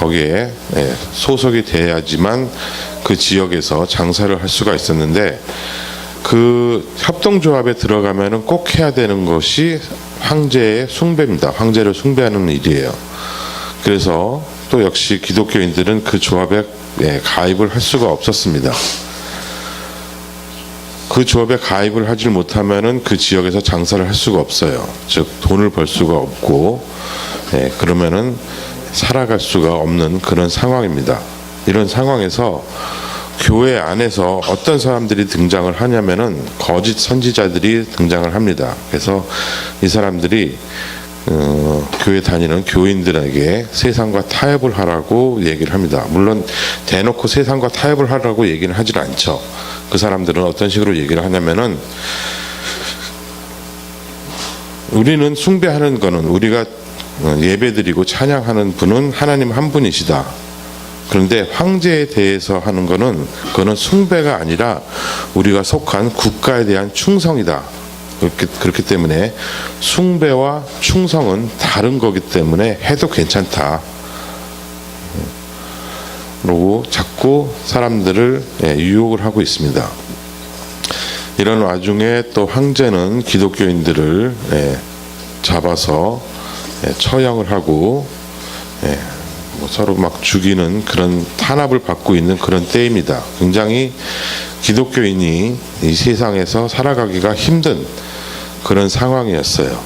거기에 소속이 돼야지만 그 지역에서 장사를 할 수가 있었는데, 그 협동조합에 들어가면은 꼭 해야 되는 것이 황제의 숭배입니다. 황제를 숭배하는 일이에요. 그래서 또 역시 기독교인들은 그 조합에 가입을 할 수가 없었습니다. 그 조합에 가입을 하지 못하면은 그 지역에서 장사를 할 수가 없어요. 즉 돈을 벌 수가 없고, 그러면은 살아갈 수가 없는 그런 상황입니다. 이런 상황에서 교회 안에서 어떤 사람들이 등장을 하냐면은 거짓 선지자들이 등장을 합니다. 그래서 이 사람들이 교회 다니는 교인들에게 세상과 타협을 하라고 얘기를 합니다. 물론 대놓고 세상과 타협을 하라고 얘기는 하질 않죠. 그 사람들은 어떤 식으로 얘기를 하냐면은, 우리는 숭배하는 거는, 우리가 예배드리고 찬양하는 분은 하나님 한 분이시다. 그런데 황제에 대해서 하는 거는, 그거는 숭배가 아니라 우리가 속한 국가에 대한 충성이다. 그렇기 때문에 숭배와 충성은 다른 거기 때문에 해도 괜찮다. 그러고 자꾸 사람들을 유혹을 하고 있습니다. 이런 와중에 또 황제는 기독교인들을 잡아서 처형을 하고 서로 막 죽이는 그런 탄압을 받고 있는 그런 때입니다. 굉장히 기독교인이 이 세상에서 살아가기가 힘든 그런 상황이었어요.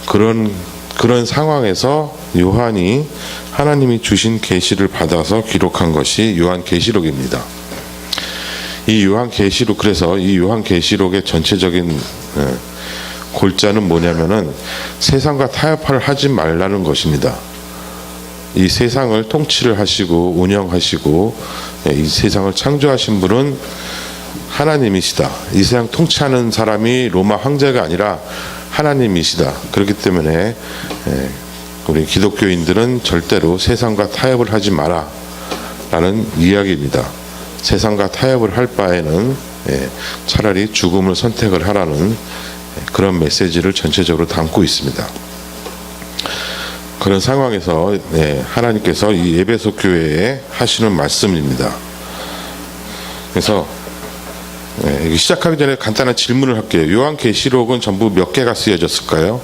그런 상황에서 요한이 하나님이 주신 계시를 받아서 기록한 것이 요한계시록입니다. 그래서 이 요한계시록의 전체적인 골자는 뭐냐면은, 세상과 타협을 하지 말라는 것입니다. 이 세상을 통치를 하시고 운영하시고 이 세상을 창조하신 분은 하나님이시다. 이 세상 통치하는 사람이 로마 황제가 아니라 하나님이시다. 그렇기 때문에 우리 기독교인들은 절대로 세상과 타협을 하지 마라 라는 이야기입니다. 세상과 타협을 할 바에는 차라리 죽음을 선택을 하라는 그런 메시지를 전체적으로 담고 있습니다. 그런 상황에서 하나님께서 이 에베소 교회에 하시는 말씀입니다. 그래서 시작하기 전에 간단한 질문을 할게요. 요한계시록은 전부 몇 개가 쓰여졌을까요?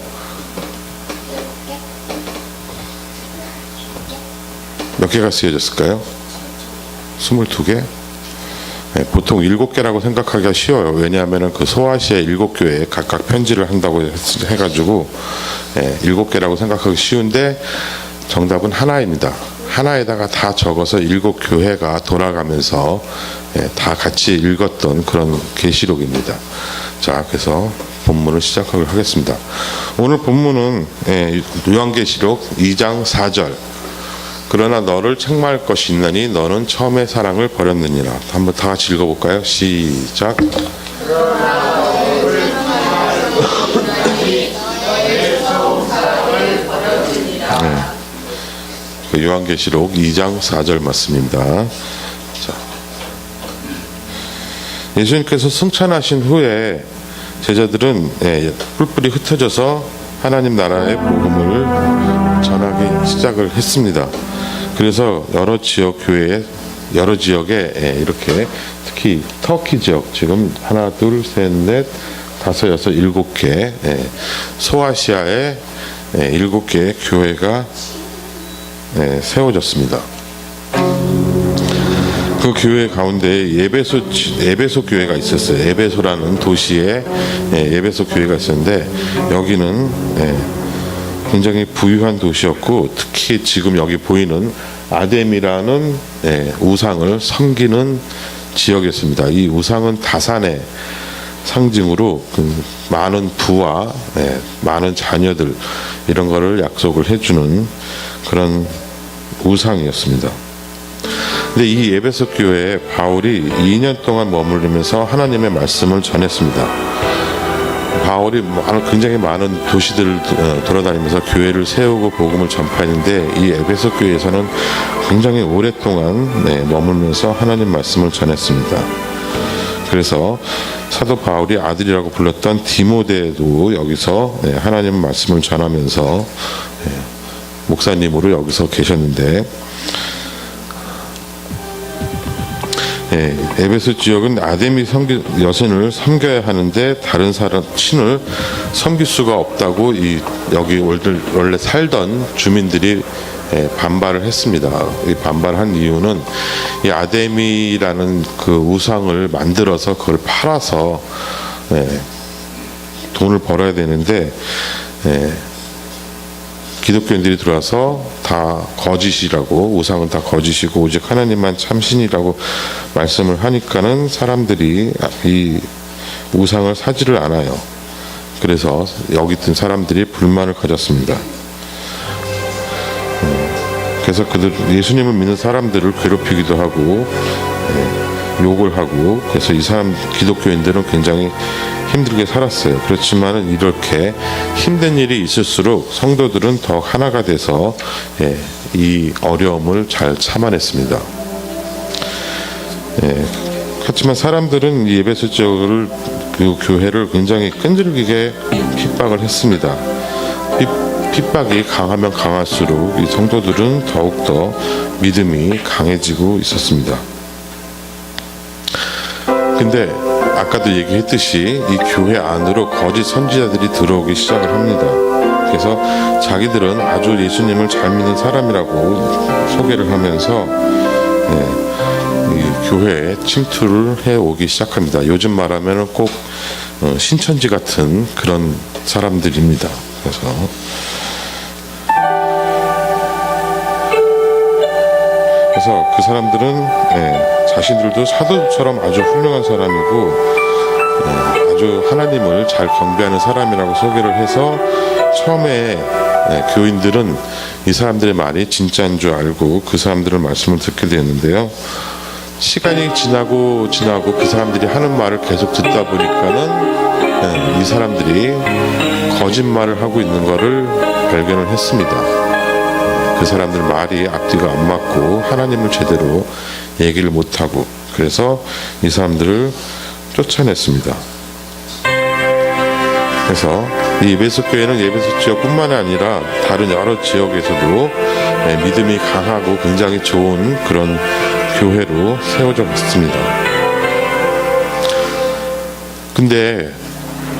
몇 개가 쓰여졌을까요? 22개? 보통 7개라고 생각하기가 쉬워요. 왜냐하면 그 소아시아 7교회에 각각 편지를 한다고 해가지고 7개라고 생각하기 쉬운데, 정답은 하나입니다. 하나에다가 다 적어서 7교회가 돌아가면서 다 같이 읽었던 그런 계시록입니다. 자, 그래서 본문을 시작하도록 하겠습니다. 오늘 본문은 요한계시록 2장 4절. 그러나 너를 책망할 것이 있나니 너는 처음의 사랑을 버렸느니라. 한번 다 같이 읽어볼까요? 시작. 요한계시록 2장 4절 말씀입니다. 자, 예수님께서 승천하신 후에 제자들은 뿔뿔이 흩어져서 하나님 나라의 복음을 전하기 시작을 했습니다. 그래서 여러 지역에 이렇게, 특히 터키 지역, 지금 하나, 둘, 셋, 넷, 다섯, 여섯, 7개, 소아시아에 7개의 교회가 세워졌습니다. 그 교회 가운데 에베소 교회가 있었어요. 에베소라는 도시에 에베소 교회가 있었는데, 여기는 굉장히 부유한 도시였고, 특히 지금 여기 보이는 아뎀이라는 우상을 섬기는 지역이었습니다. 이 우상은 다산의 상징으로 많은 부와 많은 자녀들, 이런 거를 약속을 해주는 그런 우상이었습니다. 근데 이 에베소 교회에 바울이 2년 동안 머무르면서 하나님의 말씀을 전했습니다. 바울이 굉장히 많은 도시들을 돌아다니면서 교회를 세우고 복음을 전파했는데, 이 에베소 교회에서는 굉장히 오랫동안 머물면서 하나님 말씀을 전했습니다. 그래서 사도 바울이 아들이라고 불렀던 디모데도 여기서 하나님 말씀을 전하면서 목사님으로 여기서 계셨는데, 에베소 지역은 아데미 여신을 섬겨야 하는데 다른 신을 섬길 수가 없다고 여기 원래 살던 주민들이 반발을 했습니다. 이 반발한 이유는 이 아데미라는 그 우상을 만들어서 그걸 팔아서 돈을 벌어야 되는데, 기독교인들이 들어와서 다 거짓이라고, 우상은 다 거짓이고 오직 하나님만 참신이라고 말씀을 하니까는 사람들이 이 우상을 사지를 않아요. 그래서 여기 있던 사람들이 불만을 가졌습니다. 그래서 예수님을 믿는 사람들을 괴롭히기도 하고 욕을 하고, 그래서 이 기독교인들은 굉장히 힘들게 살았어요. 그렇지만 이렇게 힘든 일이 있을수록 성도들은 더 하나가 돼서 이 어려움을 잘 참아냈습니다. 하지만 사람들은 이 에베소 지역을, 그 교회를 굉장히 끈질기게 핍박을 했습니다. 핍박이 강하면 강할수록 이 성도들은 더욱더 믿음이 강해지고 있었습니다. 근데 아까도 얘기했듯이 이 교회 안으로 거짓 선지자들이 들어오기 시작을 합니다. 그래서 자기들은 아주 예수님을 잘 믿는 사람이라고 소개를 하면서 이 교회에 침투를 해오기 시작합니다. 요즘 말하면 꼭 신천지 같은 그런 사람들입니다. 그래서 그 사람들은 자신들도 사도처럼 아주 훌륭한 사람이고 아주 하나님을 잘 경배하는 사람이라고 소개를 해서 처음에 교인들은 이 사람들의 말이 진짜인 줄 알고 그 사람들의 말씀을 듣게 되었는데요. 시간이 지나고 그 사람들이 하는 말을 계속 듣다 보니까는 이 사람들이 거짓말을 하고 있는 것을 발견을 했습니다. 그 사람들 말이 앞뒤가 안 맞고 하나님을 제대로 얘기를 못하고, 그래서 이 사람들을 쫓아냈습니다. 그래서 이 에베소 교회는 에베소 지역뿐만 아니라 다른 여러 지역에서도 믿음이 강하고 굉장히 좋은 그런 교회로 세워져 갔습니다. 근데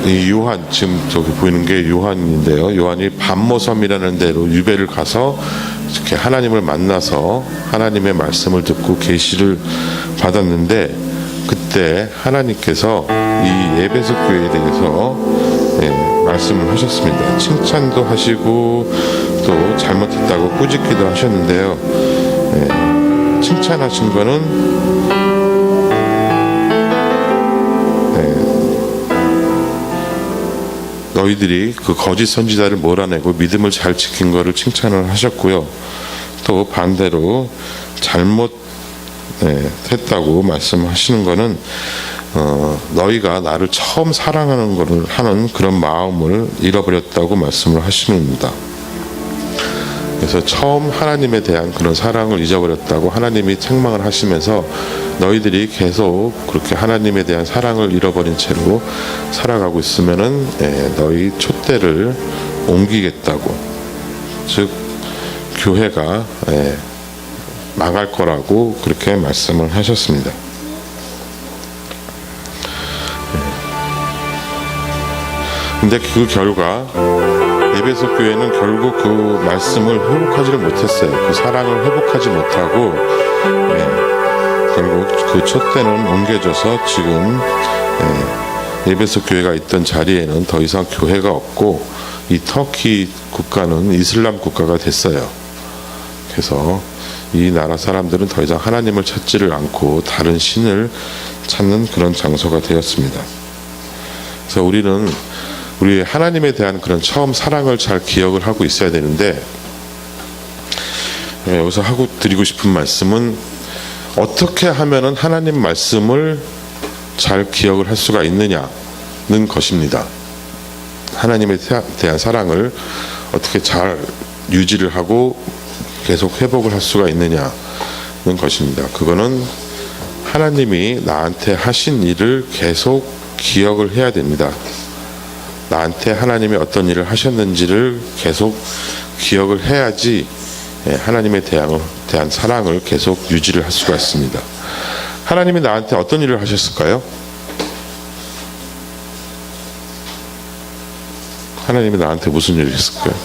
이 요한, 지금 저기 보이는 게 요한인데요. 요한이 반모섬이라는 데로 유배를 가서 이렇게 하나님을 만나서 하나님의 말씀을 듣고 계시를 받았는데, 그때 하나님께서 이 에베소 교회에 대해서 말씀을 하셨습니다. 칭찬도 하시고 또 잘못했다고 꾸짖기도 하셨는데요. 칭찬하신 거는 너희들이 그 거짓 선지자를 몰아내고 믿음을 잘 지킨 것을 칭찬을 하셨고요. 또 반대로 잘못했다고 말씀하시는 거는 너희가 나를 처음 사랑하는 것을 하는 그런 마음을 잃어버렸다고 말씀을 하시는입니다. 그래서 처음 하나님에 대한 그런 사랑을 잊어버렸다고 하나님이 책망을 하시면서 너희들이 계속 그렇게 하나님에 대한 사랑을 잃어버린 채로 살아가고 있으면은 너희 촛대를 옮기겠다고, 즉 교회가 망할 거라고 그렇게 말씀을 하셨습니다. 근데 그 결과 에베소 교회는 결국 그 말씀을 회복하지를 못했어요. 그 사랑을 회복하지 못하고 결국 그 촛대는 옮겨져서 지금 에베소 교회가 있던 자리에는 더 이상 교회가 없고 이 터키 국가는 이슬람 국가가 됐어요. 그래서 이 나라 사람들은 더 이상 하나님을 찾지를 않고 다른 신을 찾는 그런 장소가 되었습니다. 그래서 우리는 우리 하나님에 대한 그런 처음 사랑을 잘 기억을 하고 있어야 되는데, 여기서 하고 드리고 싶은 말씀은 어떻게 하면은 하나님 말씀을 잘 기억을 할 수가 있느냐는 것입니다. 하나님에 대한 사랑을 어떻게 잘 유지를 하고 계속 회복을 할 수가 있느냐는 것입니다. 그거는 하나님이 나한테 하신 일을 계속 기억을 해야 됩니다. 나한테 하나님이 어떤 일을 하셨는지를 계속 기억을 해야지 하나님에 대한 사랑을 계속 유지를 할 수가 있습니다. 하나님이 나한테 어떤 일을 하셨을까요? 하나님이 나한테 무슨 일을 했을까요?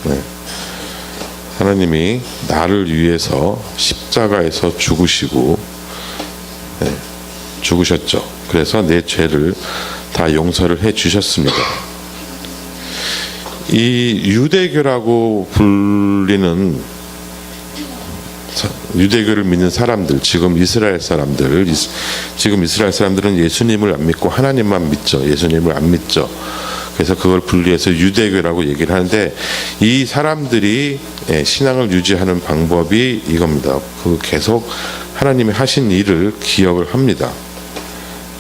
네. 하나님이 나를 위해서 십자가에서 죽으시고 죽으셨죠. 그래서 내 죄를 다 용서를 해 주셨습니다. 이 유대교라고 불리는 유대교를 믿는 사람들, 지금 이스라엘 사람들은 예수님을 안 믿고 하나님만 믿죠. 예수님을 안 믿죠. 그래서 그걸 분리해서 유대교라고 얘기를 하는데, 이 사람들이 신앙을 유지하는 방법이 이겁니다. 그 계속 하나님이 하신 일을 기억을 합니다.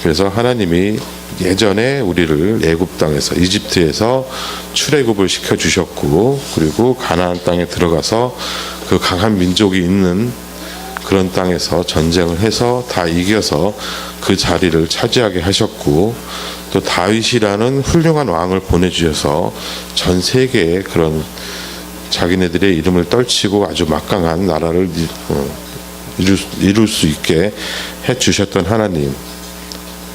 그래서 하나님이 예전에 우리를 애굽 땅에서, 이집트에서 출애굽을 시켜 주셨고, 그리고 가나안 땅에 들어가서 그 강한 민족이 있는 그런 땅에서 전쟁을 해서 다 이겨서 그 자리를 차지하게 하셨고, 또 다윗이라는 훌륭한 왕을 보내주셔서 전 세계에 그런 자기네들의 이름을 떨치고 아주 막강한 나라를 이룰 수 있게 해주셨던 하나님,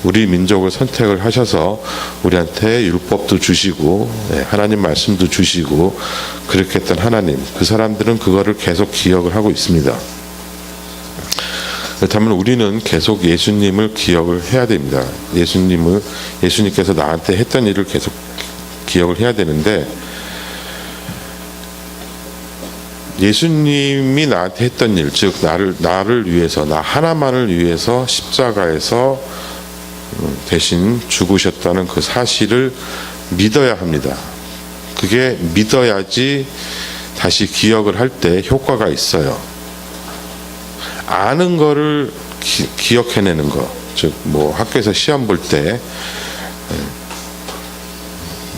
우리 민족을 선택을 하셔서 우리한테 율법도 주시고 하나님 말씀도 주시고 그렇게 했던 하나님, 그 사람들은 그거를 계속 기억을 하고 있습니다. 그렇다면 우리는 계속 예수님을 기억을 해야 됩니다. 예수님께서 나한테 했던 일을 계속 기억을 해야 되는데, 예수님이 나한테 했던 일, 즉 나를 위해서, 나 하나만을 위해서 십자가에서 대신 죽으셨다는 그 사실을 믿어야 합니다. 그게 믿어야지 다시 기억을 할 때 효과가 있어요. 아는 거를 기억해내는 거, 즉 뭐 학교에서 시험 볼 때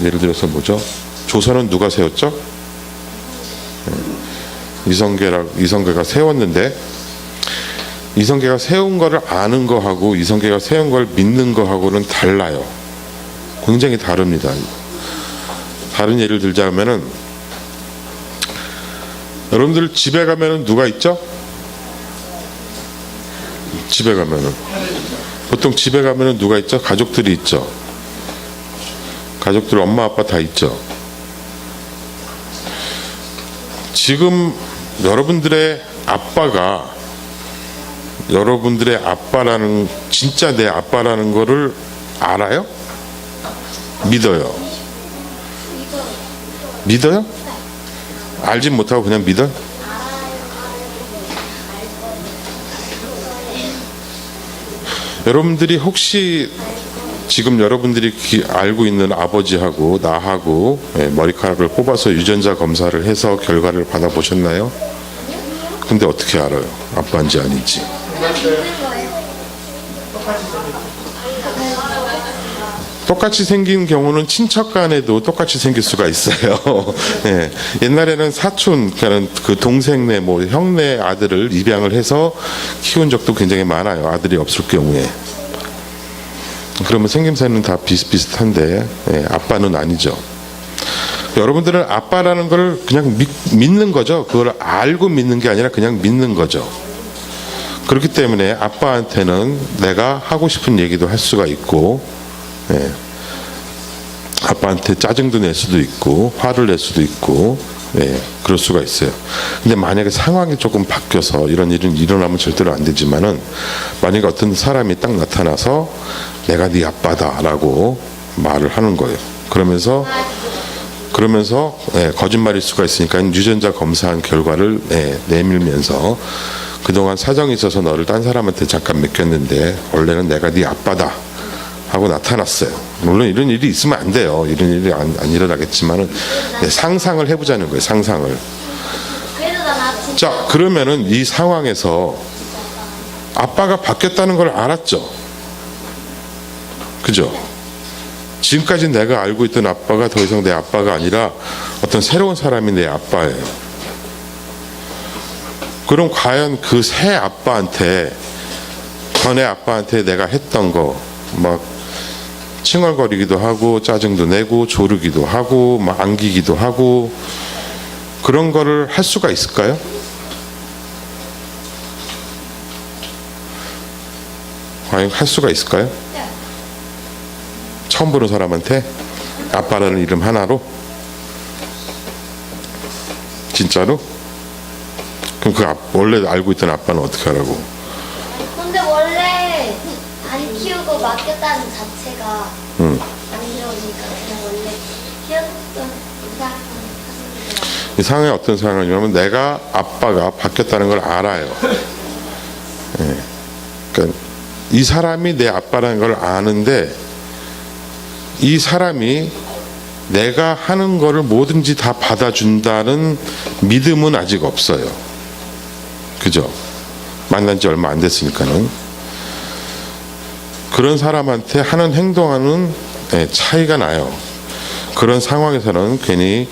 예를 들어서 뭐죠? 조선은 누가 세웠죠? 이성계가 세웠는데, 이성계가 세운 거를 아는 거하고 이성계가 세운 걸 믿는 거하고는 달라요. 굉장히 다릅니다. 다른 예를 들자면은, 여러분들 집에 가면은 누가 있죠? 집에 가면은 보통 집에 가면은 누가 있죠? 가족들이 있죠. 가족들 엄마 아빠 다 있죠. 지금 여러분들의 아빠라는, 진짜 내 아빠라는 거를 알아요? 믿어요? 믿어요? 알진 못하고 그냥 믿어? 여러분들이 혹시 지금 여러분들이 알고 있는 아버지하고 나하고 머리카락을 뽑아서 유전자 검사를 해서 결과를 받아보셨나요? 근데 어떻게 알아요? 아빠인지 아닌지. 똑같이 생긴 경우는 친척 간에도 똑같이 생길 수가 있어요. 네. 옛날에는 사촌, 그 동생네, 뭐 형네 아들을 입양을 해서 키운 적도 굉장히 많아요. 아들이 없을 경우에. 그러면 생김새는 다 비슷비슷한데 아빠는 아니죠. 여러분들은 아빠라는 걸 그냥 믿는 거죠. 그걸 알고 믿는 게 아니라 그냥 믿는 거죠. 그렇기 때문에 아빠한테는 내가 하고 싶은 얘기도 할 수가 있고, 아빠한테 짜증도 낼 수도 있고 화를 낼 수도 있고 그럴 수가 있어요. 근데 만약에 상황이 조금 바뀌어서 이런 일은 일어나면 절대로 안 되지만은, 만약에 어떤 사람이 딱 나타나서 내가 네 아빠다라고 말을 하는 거예요. 그러면서 거짓말일 수가 있으니까 유전자 검사한 결과를 내밀면서, 그동안 사정이 있어서 너를 딴 사람한테 잠깐 맡겼는데 원래는 내가 네 아빠다 하고 나타났어요. 물론 이런 일이 있으면 안 돼요. 이런 일이 안 일어나겠지만은 상상을 해보자는 거예요. 상상을. 자, 그러면은 이 상황에서 아빠가 바뀌었다는 걸 알았죠. 그죠? 지금까지 내가 알고 있던 아빠가 더 이상 내 아빠가 아니라 어떤 새로운 사람이 내 아빠예요. 그럼 과연 그 새 아빠한테, 전에 아빠한테 내가 했던 거, 막 칭얼거리기도 하고 짜증도 내고 조르기도 하고 막 안기기도 하고 그런 거를 할 수가 있을까요? 과연 할 수가 있을까요? 처음 보는 사람한테 아빠라는 이름 하나로? 진짜로? 그럼 원래 알고 있던 아빠는 어떻게 하라고? 근데 원래 안 키우고 맡겼다는 자체가 안 귀여우니까 그냥 원래 키웠던 이 상황이 어떤 상황이냐면 내가 아빠가 바뀌었다는 걸 알아요. 예. 그러니까 이 사람이 내 아빠라는 걸 아는데 이 사람이 내가 하는 거를 뭐든지 다 받아준다는 믿음은 아직 없어요. 그죠? 만난 지 얼마 안 됐으니까는. 그런 사람한테 하는 행동하는 차이가 나요. 그런 상황에서는 괜히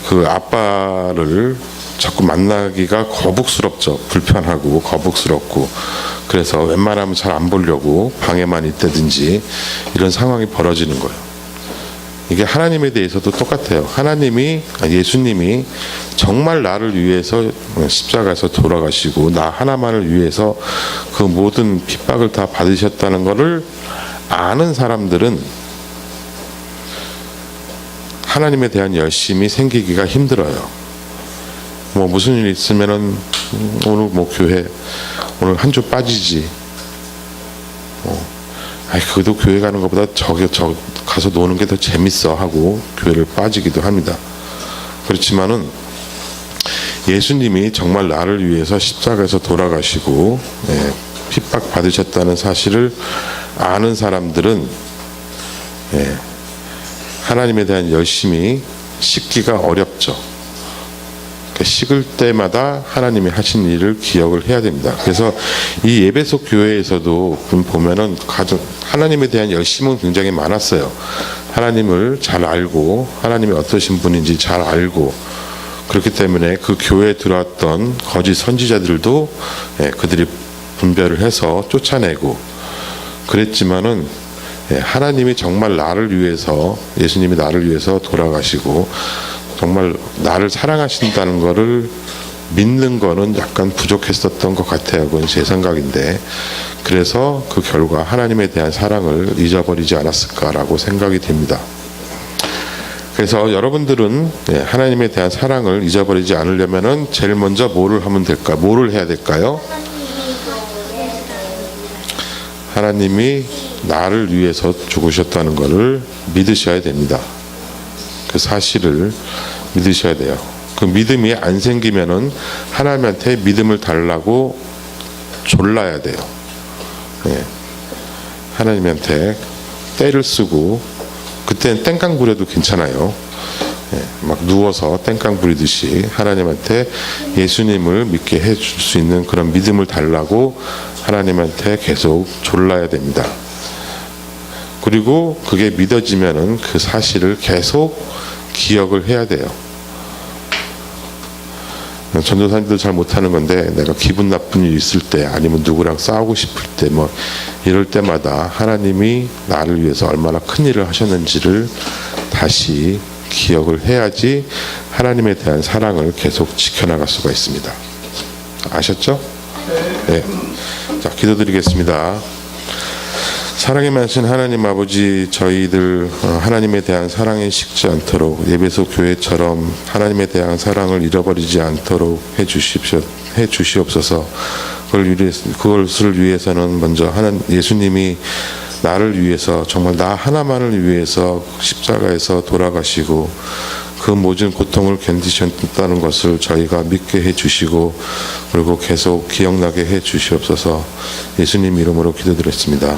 그 아빠를 자꾸 만나기가 거북스럽죠. 불편하고 거북스럽고. 그래서 웬만하면 잘 안 보려고 방에만 있다든지 이런 상황이 벌어지는 거예요. 이게 하나님에 대해서도 똑같아요. 예수님이 정말 나를 위해서 십자가에서 돌아가시고 나 하나만을 위해서 그 모든 핍박을 다 받으셨다는 것을 아는 사람들은 하나님에 대한 열심이 생기기가 힘들어요. 뭐 무슨 일 있으면은 오늘 뭐 교회 오늘 한 주 빠지지. 그래도 교회 가는 것보다 저 가서 노는 게 더 재밌어 하고 교회를 빠지기도 합니다. 그렇지만은 예수님이 정말 나를 위해서 십자가에서 돌아가시고 핍박 받으셨다는 사실을 아는 사람들은 하나님에 대한 열심이 식기가 어렵죠. 식을 때마다 하나님이 하신 일을 기억을 해야 됩니다. 그래서 이 에베소 교회에서도 보면은 하나님에 대한 열심은 굉장히 많았어요. 하나님을 잘 알고 하나님이 어떠신 분인지 잘 알고 그렇기 때문에 그 교회에 들어왔던 거짓 선지자들도 그들이 분별을 해서 쫓아내고 그랬지만은 하나님이 정말 나를 위해서 예수님이 나를 위해서 돌아가시고 정말 나를 사랑하신다는 것을 믿는 거는 약간 부족했었던 것 같아요. 그건 제 생각인데 그래서 그 결과 하나님에 대한 사랑을 잊어버리지 않았을까라고 생각이 됩니다. 그래서 여러분들은 하나님에 대한 사랑을 잊어버리지 않으려면은 제일 먼저 뭐를 해야 될까요? 하나님이 나를 위해서 죽으셨다는 것을 믿으셔야 됩니다. 그 사실을 믿으셔야 돼요. 그 믿음이 안 생기면은 하나님한테 믿음을 달라고 졸라야 돼요. 하나님한테 떼를 쓰고 그때는 땡깡 부려도 괜찮아요. 막 누워서 땡깡 부리듯이 하나님한테 예수님을 믿게 해줄 수 있는 그런 믿음을 달라고 하나님한테 계속 졸라야 됩니다. 그리고 그게 믿어지면은 그 사실을 계속 기억을 해야 돼요. 전도사님들 잘 못하는 건데 내가 기분 나쁜 일 있을 때 아니면 누구랑 싸우고 싶을 때 뭐 이럴 때마다 하나님이 나를 위해서 얼마나 큰 일을 하셨는지를 다시 기억을 해야지 하나님에 대한 사랑을 계속 지켜나갈 수가 있습니다. 아셨죠? 네. 자, 기도드리겠습니다. 사랑이 많으신 하나님 아버지, 저희들 하나님에 대한 사랑에 식지 않도록 에베소 교회처럼 하나님에 대한 사랑을 잃어버리지 않도록 해 주시옵소서. 그것을 위해서는 먼저 예수님이 나를 위해서 정말 나 하나만을 위해서 십자가에서 돌아가시고 그 모든 고통을 견디셨다는 것을 저희가 믿게 해주시고 그리고 계속 기억나게 해주시옵소서. 예수님 이름으로 기도드렸습니다.